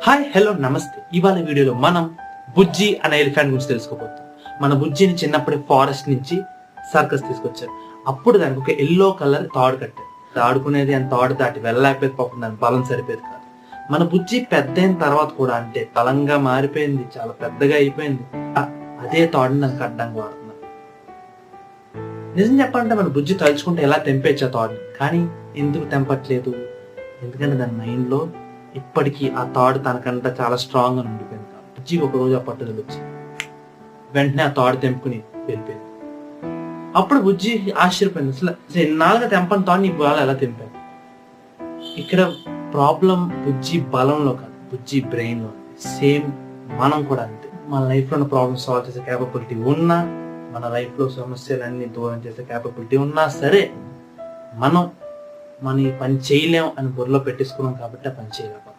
Hi hello నమస్తే. ఇవాళ వీడియోలో మనం బుజ్జి అనే ఎలిఫెంట్ గురించి తెలుసుకోబోతాం. మన బుజ్జిని చిన్నప్పుడే ఫారెస్ట్ నుంచి సర్కస్ తీసుకొచ్చారు. అప్పుడు దానికి ఒక ఎల్లో కలర్ తాడు కట్టారు. ఆడుకునేది అని తాడు దాటి వెళ్ళలేకపోతే పాపం దాని బలం సరిపోయేది కాదు. మన బుజ్జి పెద్ద అయిన తర్వాత కూడా అంటే బలంగా మారిపోయింది, చాలా పెద్దగా అయిపోయింది. అదే తాడుని దానికి అడ్డంగా వాడుతున్నారు. నిజం చెప్పాలంటే మన బుజ్జి తలుచుకుంటే ఎలా తెంపేచ్చా తాడుని, కానీ ఎందుకు తెంపట్లేదు? ఎందుకంటే దాని మైండ్ లో ఇప్పటికీ ఆ తాడు తనకంతా చాలా స్ట్రాంగ్ గా ఉండిపోయింది. బుజ్జి ఒక రోజు ఆ పట్టుదల వచ్చి వెంటనే ఆ తాడు తెంపుకుని వెళ్ళిపోయింది. అప్పుడు బుజ్జి ఆశ్చర్యపోయింది, అసలు ఎన్నాళ్ళుగా తెంపని తాడు నీ బాగా ఎలా తెంపాను. ఇక్కడ ప్రాబ్లం బుజ్జి బలంలో కాదు, బుజ్జి బ్రెయిన్ లో. సేమ్ మనం కూడా అంతే. మన లైఫ్ లో ఉన్న ప్రాబ్లమ్ సాల్వ్ చేసే క్యాపబిలిటీ ఉన్నా, మన లైఫ్ లో సమస్యలన్నీ దూరం చేసే క్యాపబిలిటీ ఉన్నా సరే, మనం ఈ పని చేయలేం అని బుర్రలో పెట్టేసుకున్నాం కాబట్టి ఆ పని చేయలేకపోతాం.